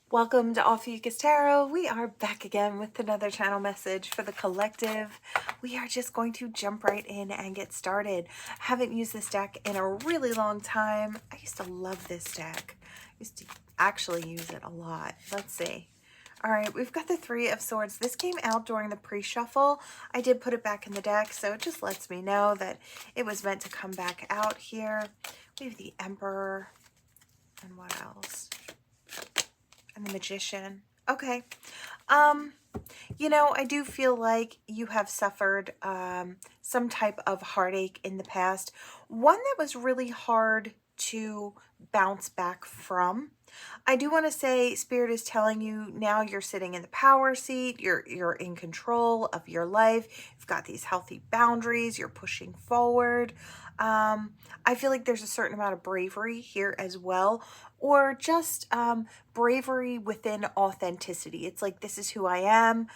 Welcome to Ophiuchus Tarot. We are back again with another channel message for the collective. We are just going to jump right in and get started. Haven't used this deck in a really long time. I used to love this deck. I used to actually use it a lot. Let's see. All right, we've got the Three of Swords. This came out during the pre-shuffle. I did put it back in the deck, so it just lets me know that it was meant to come back out here. We have the Emperor, and what else? And the Magician. Okay. I do feel like you have suffered some type of heartache in the past. One that was really hard to bounce back from. I do want to say Spirit is telling you now you're sitting in the power seat. You're in control of your life. You've got these healthy boundaries. You're pushing forward. I feel like there's a certain amount of bravery here as well, or just bravery within authenticity. It's like, this is who I am,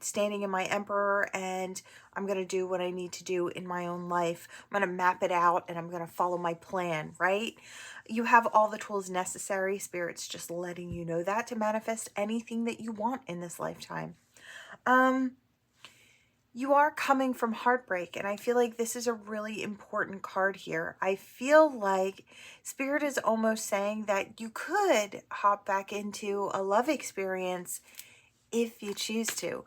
standing in my Emperor, and I'm going to do what I need to do in my own life. I'm going to map it out and I'm going to follow my plan, right? You have all the tools necessary. Spirit's just letting you know that to manifest anything that you want in this lifetime. You are coming from heartbreak, and I feel like this is a really important card here. I feel like Spirit is almost saying that you could hop back into a love experience if you choose to.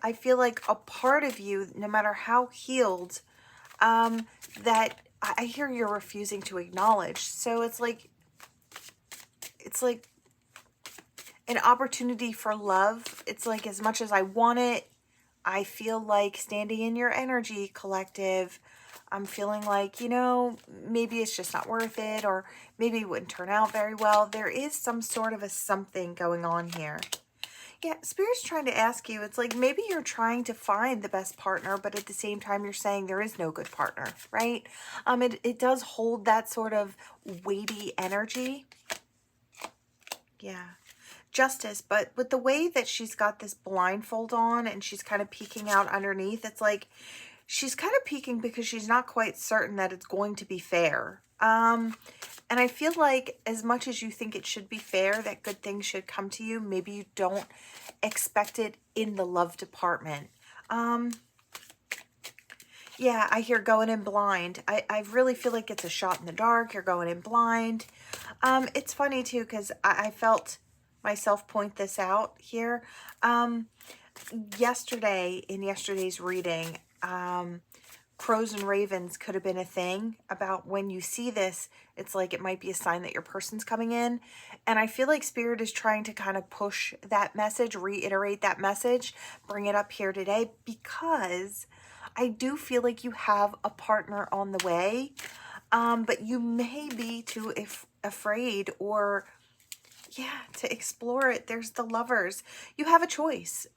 I feel like a part of you, no matter how healed, that I hear you're refusing to acknowledge. So it's like an opportunity for love. It's like, as much as I want it, I feel like standing in your energy, collective. I'm feeling like, maybe it's just not worth it, or maybe it wouldn't turn out very well. There is some sort of a something going on here. Yeah, Spirit's trying to ask you, it's like maybe you're trying to find the best partner, but at the same time you're saying there is no good partner, right? It does hold that sort of weighty energy. Yeah. Justice, but with the way that she's got this blindfold on and she's kind of peeking out underneath, it's like she's kind of peeking because she's not quite certain that it's going to be fair. And I feel like as much as you think it should be fair, that good things should come to you, maybe you don't expect it in the love department. Yeah, I hear going in blind. I really feel like it's a shot in the dark. You're going in blind. It's funny too, because I felt myself point this out here. Yesterday, in yesterday's reading, crows and ravens could have been a thing about when you see this. It's like it might be a sign that your person's coming in. And I feel like Spirit is trying to kind of push that message, reiterate that message, bring it up here today, because I do feel like you have a partner on the way, but you may be too afraid or to explore it. There's the Lovers. You have a choice.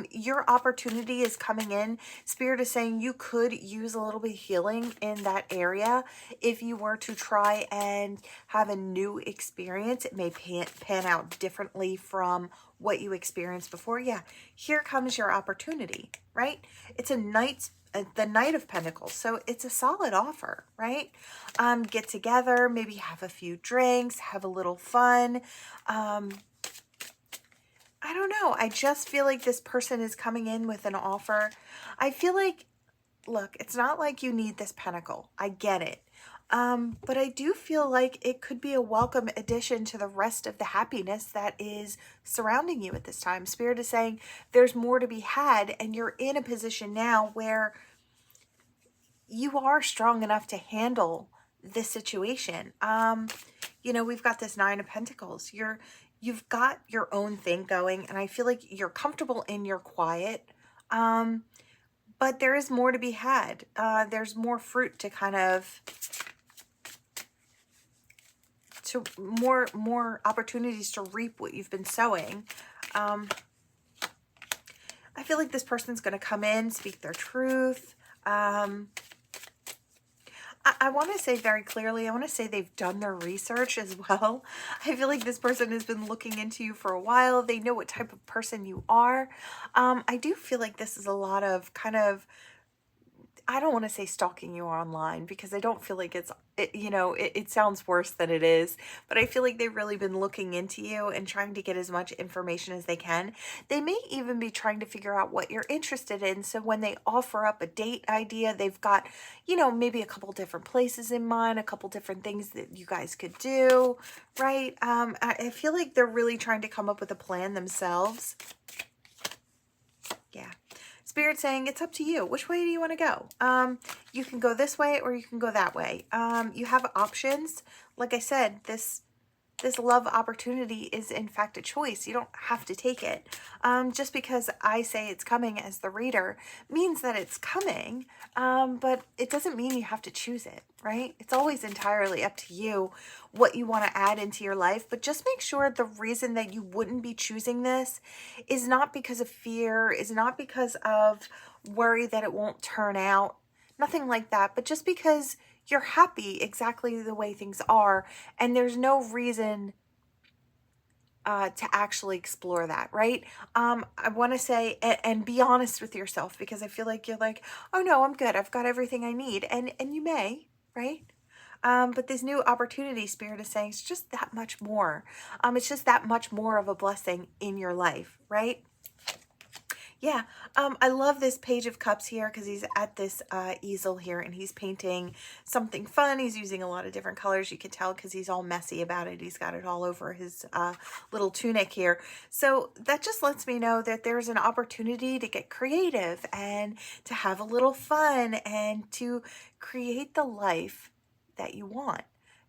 Your opportunity is coming in. Spirit is saying you could use a little bit of healing in that area. If you were to try and have a new experience, it may pan out differently from what you experienced before. Yeah, here comes your opportunity, right? It's the Knight of Pentacles, so it's a solid offer, right? Get together, maybe have a few drinks, have a little fun. I don't know. I just feel like this person is coming in with an offer. I feel like, look, it's not like you need this pentacle. I get it. But I do feel like it could be a welcome addition to the rest of the happiness that is surrounding you at this time. Spirit is saying there's more to be had, and you're in a position now where you are strong enough to handle this situation. We've got this Nine of Pentacles. You've got your own thing going, and I feel like you're comfortable in your quiet. But there is more to be had. There's more fruit to kind of, more opportunities to reap what you've been sowing. I feel like this person's going to come in, speak their truth. I want to say very clearly, I want to say they've done their research as well. I feel like this person has been looking into you for a while. They know what type of person you are. I do feel like this is a lot of kind of, I don't want to say stalking you online because I don't feel like it sounds worse than it is, but I feel like they've really been looking into you and trying to get as much information as they can. They may even be trying to figure out what you're interested in. So when they offer up a date idea, they've got, maybe a couple different places in mind, a couple different things that you guys could do, right? I feel like they're really trying to come up with a plan themselves. Yeah. Spirit saying it's up to you. Which way do you want to go? You can go this way or you can go that way. You have options. Like I said, this love opportunity is in fact a choice. You don't have to take it. Just because I say it's coming as the reader means that it's coming, but it doesn't mean you have to choose it, right? It's always entirely up to you what you want to add into your life, but just make sure the reason that you wouldn't be choosing this is not because of fear, is not because of worry that it won't turn out, nothing like that, but just because you're happy exactly the way things are, and there's no reason to actually explore that, right? I want to say, and be honest with yourself, because I feel like you're like, oh no, I'm good. I've got everything I need. And you may, right? But this new opportunity, Spirit is saying, it's just that much more. It's just that much more of a blessing in your life, right? Yeah, I love this Page of Cups here because he's at this easel here and he's painting something fun. He's using a lot of different colors. You can tell because he's all messy about it. He's got it all over his little tunic here. So that just lets me know that there's an opportunity to get creative and to have a little fun and to create the life that you want.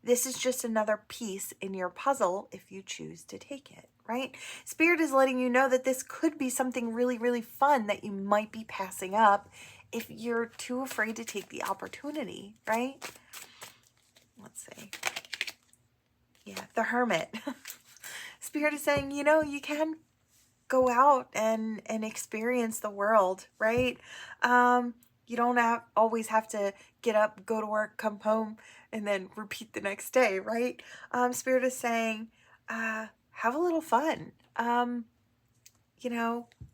This is just another piece in your puzzle if you choose to take it, right? Spirit is letting you know that this could be something really, really fun that you might be passing up if you're too afraid to take the opportunity, right? Let's see. Yeah, the Hermit. Spirit is saying, you can go out and experience the world, right? You don't always have to get up, go to work, come home, and then repeat the next day, right? Spirit is saying, have a little fun. A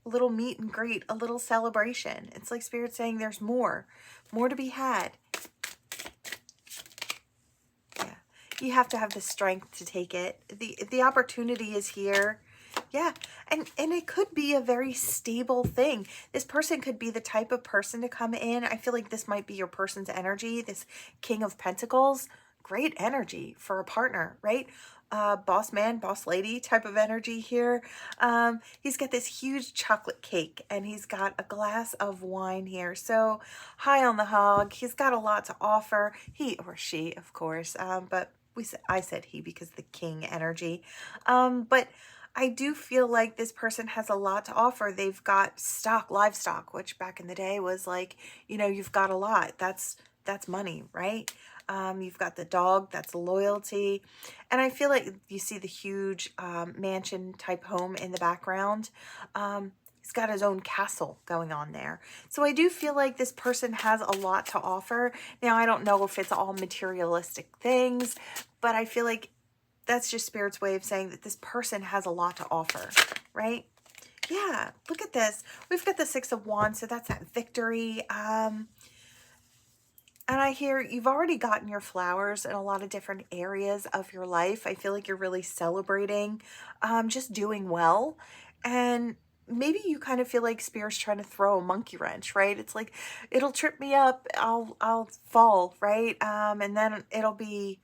little meet and greet, a little celebration. It's like Spirit saying there's more to be had. Yeah, you have to have the strength to take it. The opportunity is here. Yeah, and it could be a very stable thing. This person could be the type of person to come in. I feel like this might be your person's energy, this King of Pentacles. Great energy for a partner, right? Boss man, boss lady type of energy here. He's got this huge chocolate cake and he's got a glass of wine here. So high on the hog. He's got a lot to offer. He or she, of course. But I said he because the king energy. But I do feel like this person has a lot to offer. They've got livestock, which back in the day was like, you've got a lot. That's money, right? You've got the dog, that's loyalty. And I feel like you see the huge mansion type home in the background. He's got his own castle going on there. So I do feel like this person has a lot to offer. Now, I don't know if it's all materialistic things, but I feel like that's just Spirit's way of saying that this person has a lot to offer, right? Yeah, look at this. We've got the Six of Wands, so that's that victory. And I hear you've already gotten your flowers in a lot of different areas of your life. I feel like you're really celebrating just doing well. And maybe you kind of feel like Spirit's trying to throw a monkey wrench, right? It's like, it'll trip me up, I'll fall, right? And then it'll be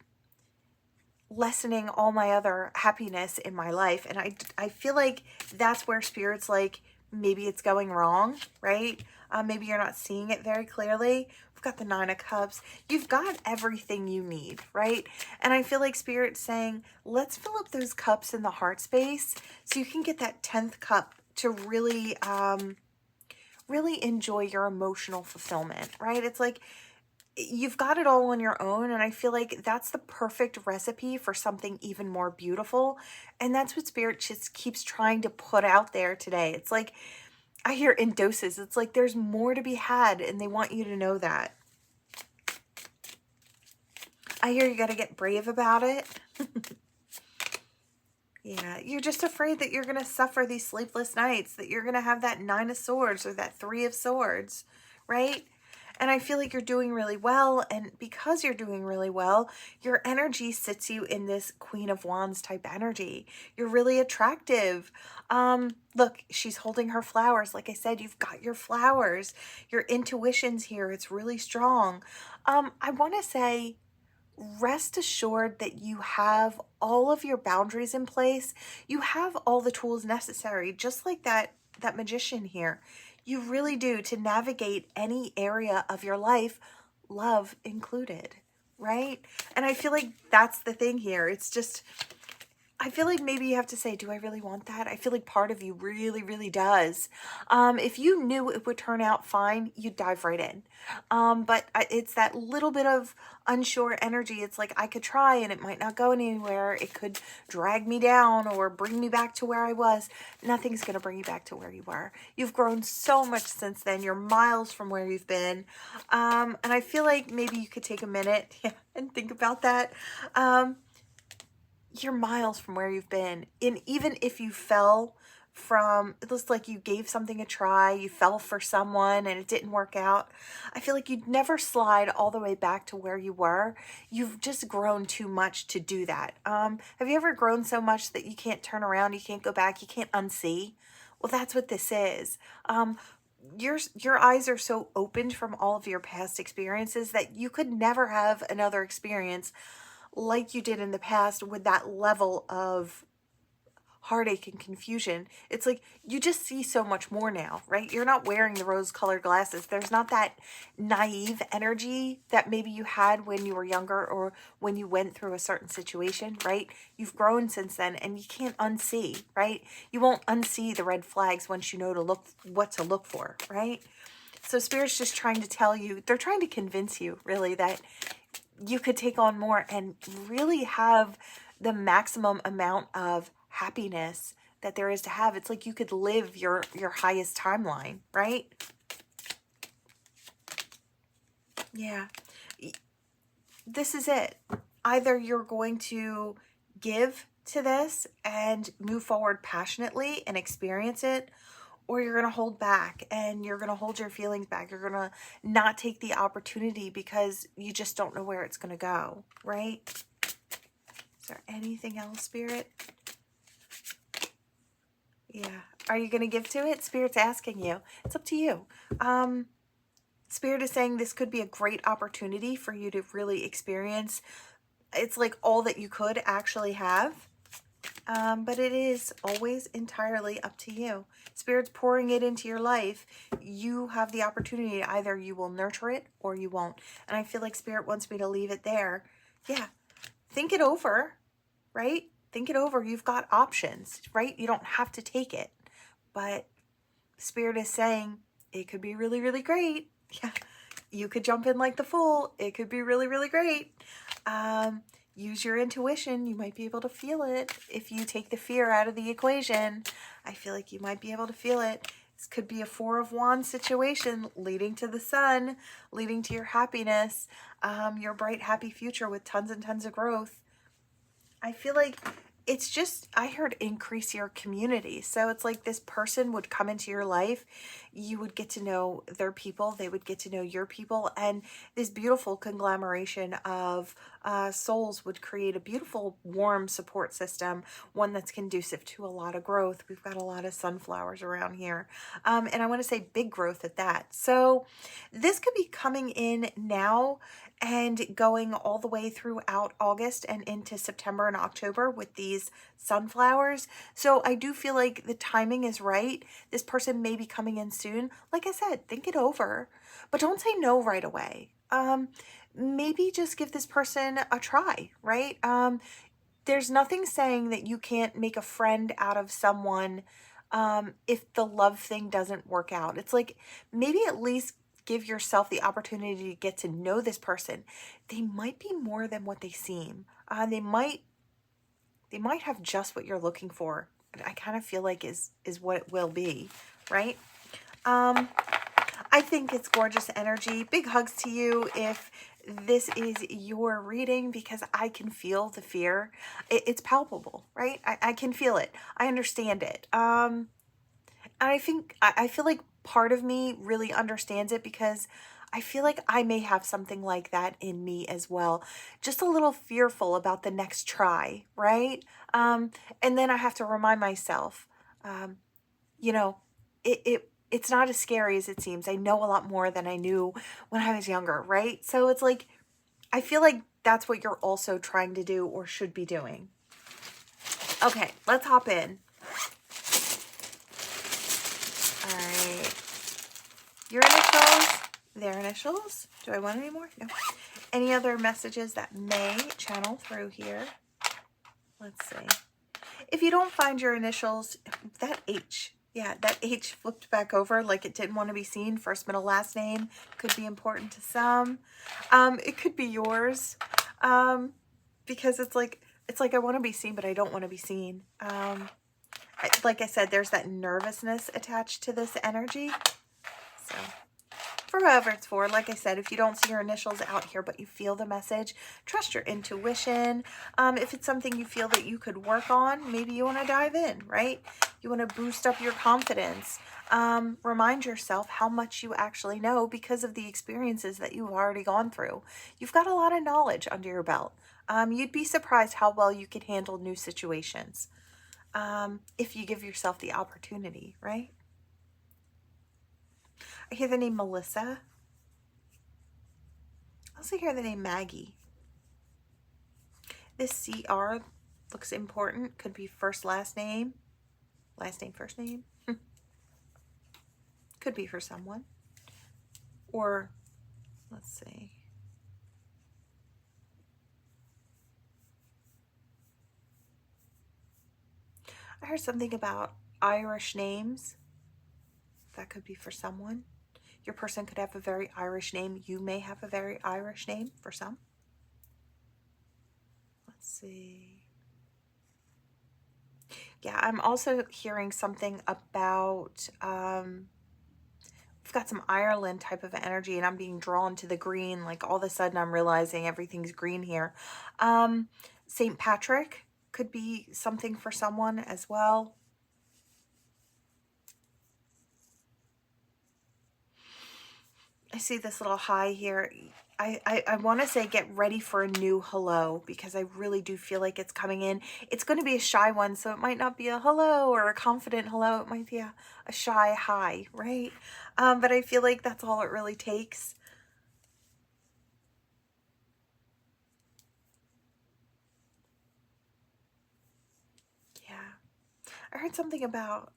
lessening all my other happiness in my life. And I feel like that's where Spirit's like, maybe it's going wrong, right? Maybe you're not seeing it very clearly. We've got the Nine of Cups. You've got everything you need, right? And I feel like Spirit's saying, let's fill up those cups in the heart space so you can get that 10th cup to really, really enjoy your emotional fulfillment, right? It's like, you've got it all on your own, and I feel like that's the perfect recipe for something even more beautiful. And that's what Spirit just keeps trying to put out there today. It's like, I hear in doses, it's like there's more to be had, and they want you to know that. I hear you got to get brave about it. Yeah, you're just afraid that you're going to suffer these sleepless nights, that you're going to have that Nine of Swords or that Three of Swords, right? And I feel like you're doing really well. And because you're doing really well, your energy sits you in this Queen of Wands type energy. You're really attractive. Look, she's holding her flowers. Like I said, you've got your flowers. Your intuition's here. It's really strong. I want to say, rest assured that you have all of your boundaries in place. You have all the tools necessary, just like that magician here. You really do, to navigate any area of your life, love included, right? And I feel like that's the thing here. It's just, I feel like maybe you have to say, do I really want that? I feel like part of you really, really does. If you knew it would turn out fine, you'd dive right in. But it's that little bit of unsure energy. It's like, I could try and it might not go anywhere. It could drag me down or bring me back to where I was. Nothing's going to bring you back to where you were. You've grown so much since then. You're miles from where you've been. And I feel like maybe you could take a minute and think about that. You're miles from where you've been. And even if you fell from, it looks like you gave something a try, you fell for someone and it didn't work out, I feel like you'd never slide all the way back to where you were. You've just grown too much to do that. Have you ever grown so much that you can't turn around, you can't go back, you can't unsee? Well, that's what this is. Your eyes are so opened from all of your past experiences that you could never have another experience like you did in the past with that level of heartache and confusion. It's like you just see so much more now, right? You're not wearing the rose-colored glasses. There's not that naive energy that maybe you had when you were younger or when you went through a certain situation, right? You've grown since then and you can't unsee, right? You won't unsee the red flags once you know what to look for, right? So Spirit's just trying to tell you, they're trying to convince you really that you could take on more and really have the maximum amount of happiness that there is to have. It's like you could live your highest timeline, right? Yeah. This is it. Either you're going to give to this and move forward passionately and experience it, or you're going to hold back and you're going to hold your feelings back. You're going to not take the opportunity because you just don't know where it's going to go, right? Is there anything else, Spirit? Yeah. Are you going to give to it? Spirit's asking you. It's up to you. Spirit is saying this could be a great opportunity for you to really experience. It's like all that you could actually have. But it is always entirely up to you. Spirit's pouring it into your life. You have the opportunity. Either you will nurture it or you won't. And I feel like Spirit wants me to leave it there. Yeah. Think it over, right? Think it over. You've got options, right? You don't have to take it. But Spirit is saying it could be really, really great. Yeah. You could jump in like the Fool. It could be really, really great. Use your intuition. You might be able to feel it. If you take the fear out of the equation, I feel like you might be able to feel it. This could be a Four of Wands situation leading to the sun, leading to your happiness, your bright, happy future with tons and tons of growth. I feel like it's just, I heard increase your community. So it's like this person would come into your life. You would get to know their people. They would get to know your people. And this beautiful conglomeration of souls would create a beautiful, warm support system. One that's conducive to a lot of growth. We've got a lot of sunflowers around here. And I want to say big growth at that. So this could be coming in now and going all the way throughout August and into September and October with these sunflowers. So I do feel like the timing is right. This person may be coming in soon. Like I said, think it over, but don't say no right away. Maybe just give this person a try, right? There's nothing saying that you can't make a friend out of someone if the love thing doesn't work out. It's like maybe at least give yourself the opportunity to get to know this person. They might be more than what they seem. They might have just what you're looking for. I kind of feel like is what it will be, right? I think it's gorgeous energy. Big hugs to you if this is your reading, because I can feel the fear. It's palpable, right? I can feel it. I understand it. And I feel like part of me really understands it because I feel like I may have something like that in me as well. Just a little fearful about the next try, right? And then I have to remind myself, um, you know, it's not as scary as it seems. I know a lot more than I knew when I was younger, right? So it's like, I feel like that's what you're also trying to do or should be doing. Okay, let's hop in. All right. Your initials, their initials. Do I want any more? No. Any other messages that may channel through here? Let's see. If you don't find your initials, that H, yeah, that H flipped back over like it didn't want to be seen. First, middle, last name could be important to some. It could be yours, because it's like I want to be seen, but I don't want to be seen. Like I said, there's that nervousness attached to this energy. So for whoever it's for, like I said, if you don't see your initials out here, but you feel the message, trust your intuition. If it's something you feel that you could work on, maybe you want to dive in, right? You want to boost up your confidence. Remind yourself how much you actually know because of the experiences that you've already gone through. You've got a lot of knowledge under your belt. You'd be surprised how well you can handle new situations, if you give yourself the opportunity, right? I hear the name Melissa. I also hear the name Maggie. This CR looks important. Could be first, last name, first name. Could be for someone. Or, let's see. I heard something about Irish names. That could be for someone. Your person could have a very Irish name. You may have a very Irish name for some. Let's see. Yeah, I'm also hearing something about, we've got some Ireland type of energy, and I'm being drawn to the green. Like all of a sudden I'm realizing everything's green here. St. Patrick could be something for someone as well. I see this little high here. I want to say get ready for a new hello, because I really do feel like it's coming in. It's going to be a shy one, so it might not be a hello or a confident hello. It might be a shy hi, right? But I feel like that's all it really takes. Yeah. I heard something about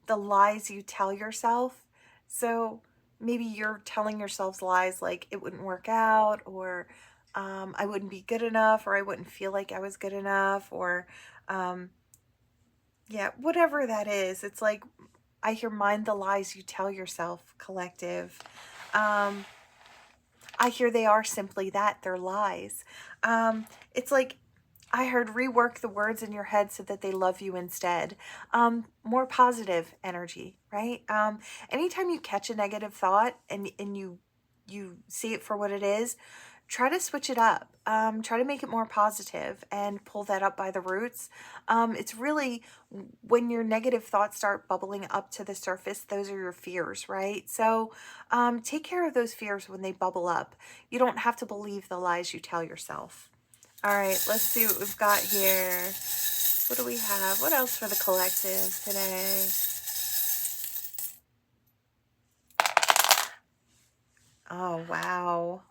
the lies you tell yourself. So maybe you're telling yourselves lies like it wouldn't work out, or I wouldn't be good enough, or I wouldn't feel like I was good enough, or yeah, whatever that is. It's like I hear mind the lies you tell yourself, collective. I hear they are simply that, they're lies. It's like I heard rework the words in your head so that they love you instead. More positive energy, right? Anytime you catch a negative thought and you see it for what it is, try to switch it up. Try to make it more positive and pull that up by the roots. It's really when your negative thoughts start bubbling up to the surface, those are your fears, right? So take care of those fears when they bubble up. You don't have to believe the lies you tell yourself. All right, let's see what we've got here. What do we have? What else for the collective today? Oh, wow.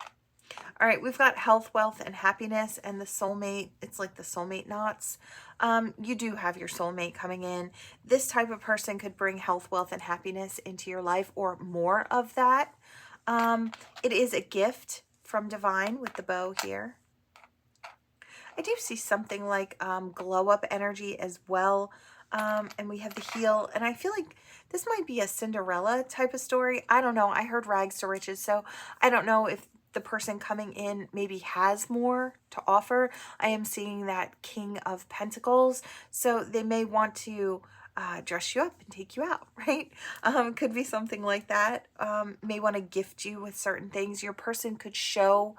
All right, we've got health, wealth, and happiness, and the soulmate. It's like the soulmate knots. You do have your soulmate coming in. This type of person could bring health, wealth, and happiness into your life, or more of that. It is a gift from divine with the bow here. I do see something like glow up energy as well. And we have the heel, and I feel like this might be a Cinderella type of story. I don't know. I heard rags to riches, so I don't know if the person coming in maybe has more to offer. I am seeing that King of Pentacles, so they may want to dress you up and take you out, right? Could be something like that. May want to gift you with certain things. Your person could show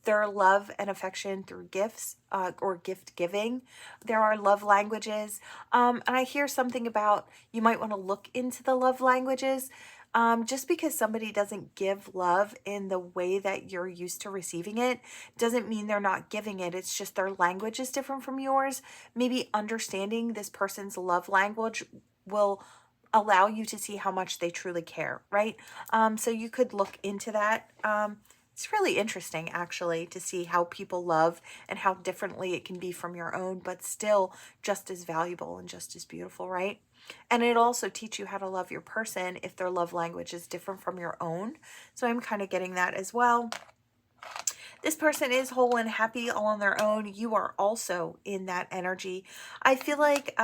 their love and affection through gifts or gift giving. There are love languages. And I hear something about you might want to look into the love languages. Just because somebody doesn't give love in the way that you're used to receiving it doesn't mean they're not giving it. It's just their language is different from yours. Maybe understanding this person's love language will allow you to see how much they truly care, right? So you could look into that. It's really interesting, actually, to see how people love and how differently it can be from your own, but still just as valuable and just as beautiful, right? And it also teach you how to love your person if their love language is different from your own. So I'm kind of getting that as well. This person is whole and happy all on their own. You are also in that energy. I feel like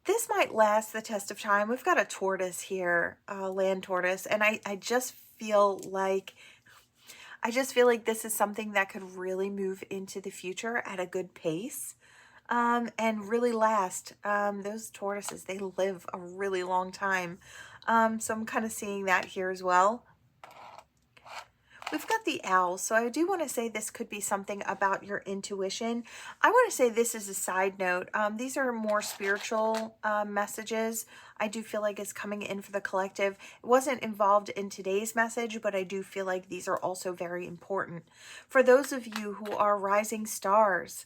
this might last the test of time. We've got a tortoise here, a land tortoise, and I just feel like this is something that could really move into the future at a good pace, and really last. Those tortoises, they live a really long time. So I'm kind of seeing that here as well. We've got the owl, so I do want to say this could be something about your intuition. I want to say this is a side note. These are more spiritual messages. I do feel like it's coming in for the collective. It wasn't involved in today's message, but I do feel like these are also very important. For those of you who are rising stars,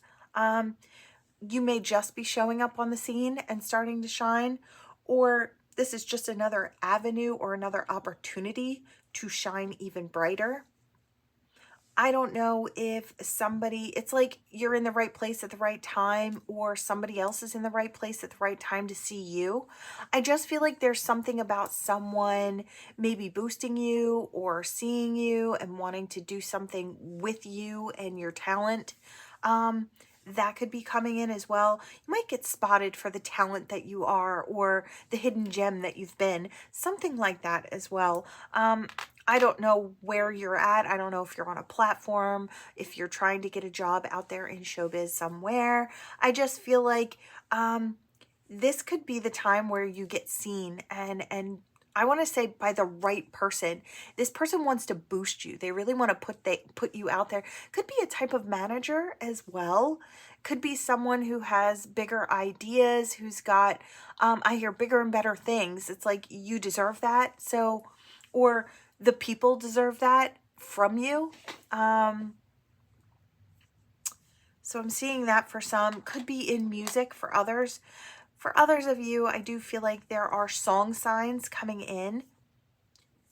you may just be showing up on the scene and starting to shine, or this is just another avenue or another opportunity to shine even brighter. I don't know if somebody, it's like you're in the right place at the right time, or somebody else is in the right place at the right time to see you. I just feel like there's something about someone maybe boosting you or seeing you and wanting to do something with you and your talent. That could be coming in as well. You might get spotted for the talent that you are, or the hidden gem that you've been, something like that as well. I don't know where you're at. I don't know if you're on a platform, if you're trying to get a job out there in showbiz somewhere. I just feel like this could be the time where you get seen, and I want to say by the right person. This person wants to boost you. They really want to put you out there. Could be a type of manager as well. Could be someone who has bigger ideas, who's got, I hear bigger and better things. It's like you deserve that. So, or the people deserve that from you. So I'm seeing that for some. Could be in music for others. For others of you, I do feel like there are song signs coming in.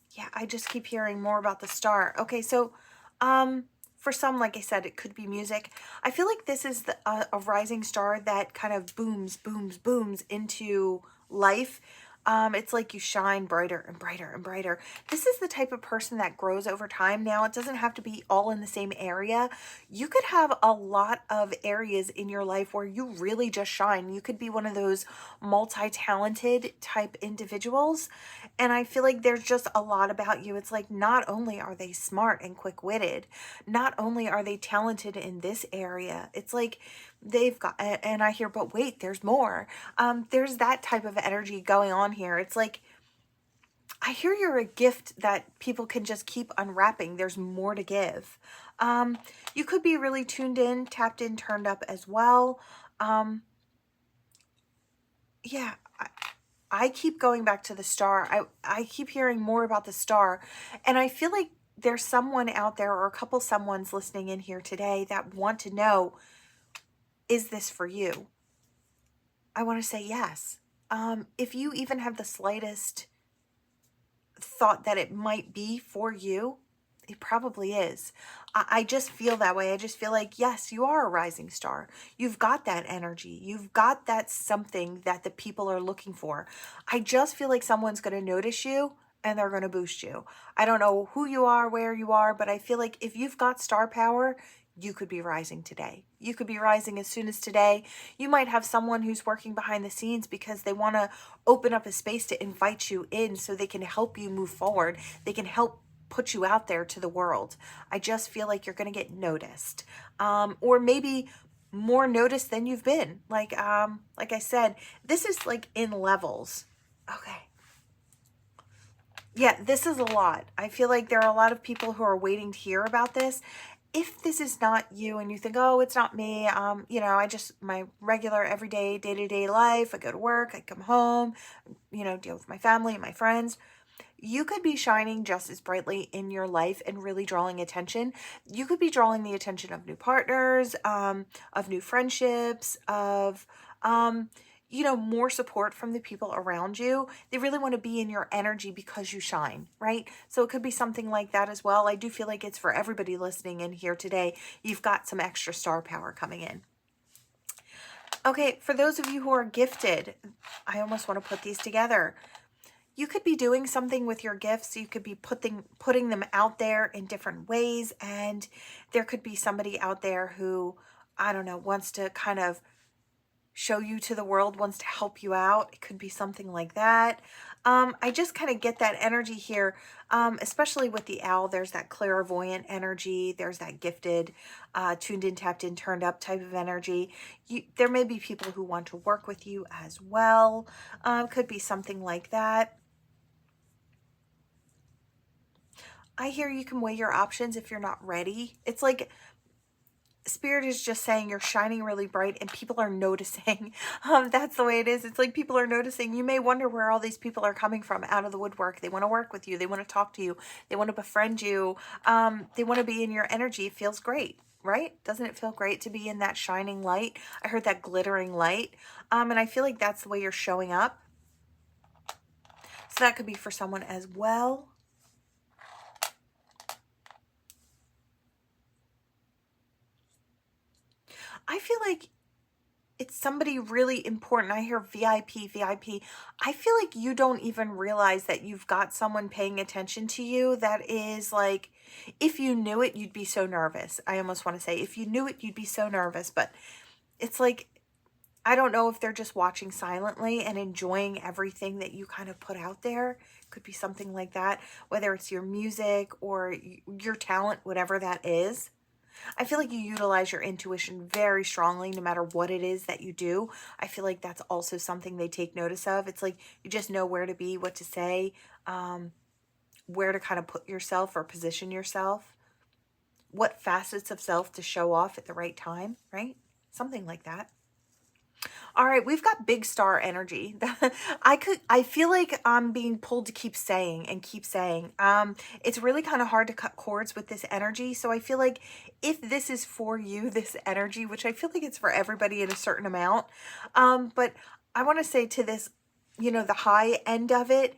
Yeah, I just keep hearing more about the star. Okay, so for some, like I said, it could be music. I feel like this is a rising star that kind of booms, booms, booms into life. It's like you shine brighter and brighter and brighter. This is the type of person that grows over time. Now, it doesn't have to be all in the same area. You could have a lot of areas in your life where you really just shine. You could be one of those multi-talented type individuals. And I feel like there's just a lot about you. It's like not only are they smart and quick-witted, not only are they talented in this area, it's like they've got, and I hear, but wait, there's more. There's that type of energy going on here. It's like, I hear you're a gift that people can just keep unwrapping. There's more to give. You could be really tuned in, tapped in, turned up as well. Yeah, I keep going back to the star. I keep hearing more about the star, and I feel like there's someone out there, or a couple someone's listening in here today that want to know, is this for you? I want to say yes. If you even have the slightest thought that it might be for you, it probably is. I just feel that way. I just feel like, yes, you are a rising star. You've got that energy. You've got that something that the people are looking for. I just feel like someone's going to notice you and they're going to boost you. I don't know who you are, where you are, but I feel like if you've got star power, you could be rising today. You could be rising as soon as today. You might have someone who's working behind the scenes because they want to open up a space to invite you in so they can help you move forward. They can help put you out there to the world. I just feel like you're going to get noticed, or maybe more noticed than you've been. Like I said, this is like in levels. Okay. Yeah, this is a lot. I feel like there are a lot of people who are waiting to hear about this. if this is not you and you think, oh, it's not me, you know, my regular everyday day-to-day life, I go to work, I come home, you know, deal with my family and my friends, you could be shining just as brightly in your life and really drawing attention. You could be drawing the attention of new partners, of new friendships, of, you know, more support from the people around you. They really want to be in your energy because you shine, right? So it could be something like that as well. I do feel like it's for everybody listening in here today. You've got some extra star power coming in. Okay, for those of you who are gifted, I almost want to put these together. You could be doing something with your gifts. You could be putting them out there in different ways. And there could be somebody out there who, I don't know, wants to kind of show you to the world, wants to help you out. It could be something like that. I just kind of get that energy here, especially with the owl. There's that clairvoyant energy. There's that gifted, tuned in, tapped in, turned up type of energy. There may be people who want to work with you as well. Could be something like that. I hear you can weigh your options if you're not ready. It's like Spirit is just saying you're shining really bright and people are noticing. That's the way it is. It's like people are noticing. You may wonder where all these people are coming from out of the woodwork. They want to work with you. They want to talk to you. They want to befriend you. They want to be in your energy. It feels great, right? Doesn't it feel great to be in that shining light? I heard that glittering light. And I feel like that's the way you're showing up. So that could be for someone as well. I feel like it's somebody really important. I hear VIP, VIP. I feel like you don't even realize that you've got someone paying attention to you that is like, if you knew it, you'd be so nervous. I almost want to say, if you knew it, you'd be so nervous. But it's like, I don't know if they're just watching silently and enjoying everything that you kind of put out there. Could be something like that, whether it's your music or your talent, whatever that is. I feel like you utilize your intuition very strongly no matter what it is that you do. I feel like that's also something they take notice of. It's like you just know where to be, what to say, where to kind of put yourself or position yourself, what facets of self to show off at the right time, right? Something like that. All right, we've got big star energy. I feel like I'm being pulled to keep saying and keep saying. It's really kind of hard to cut cords with this energy. So I feel like if this is for you, this energy, which I feel like it's for everybody in a certain amount. But I want to say to this, you know, the high end of it,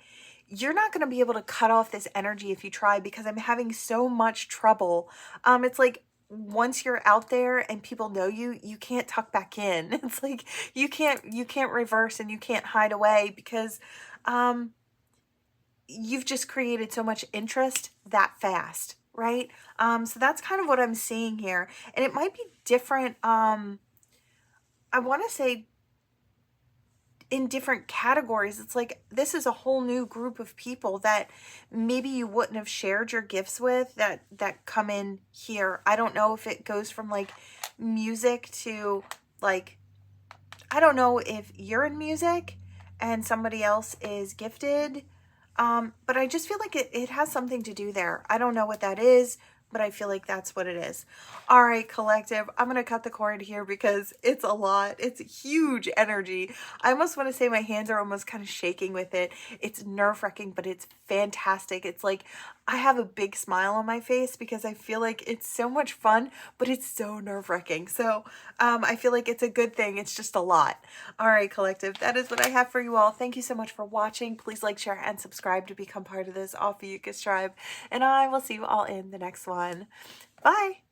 you're not going to be able to cut off this energy if you try, because I'm having so much trouble. It's like, once you're out there and people know you, you can't tuck back in. It's like you can't reverse and you can't hide away, because you've just created so much interest that fast, right? So that's kind of what I'm seeing here. And it might be different, I want to say in different categories. It's like this is a whole new group of people that maybe you wouldn't have shared your gifts with that come in here. I don't know if it goes from like music to like, I don't know if you're in music and somebody else is gifted, but I just feel like it has something to do there. I don't know what that is, but I feel like that's what it is. All right, collective, I'm going to cut the cord here because it's a lot. It's huge energy. I almost want to say my hands are almost kind of shaking with it. It's nerve-wracking, but it's fantastic. It's like I have a big smile on my face because I feel like it's so much fun, but it's so nerve-wracking. So I feel like it's a good thing. It's just a lot. All right, collective, that is what I have for you all. Thank you so much for watching. Please like, share, and subscribe to become part of this Ophiuchus tribe. And I will see you all in the next one. Bye.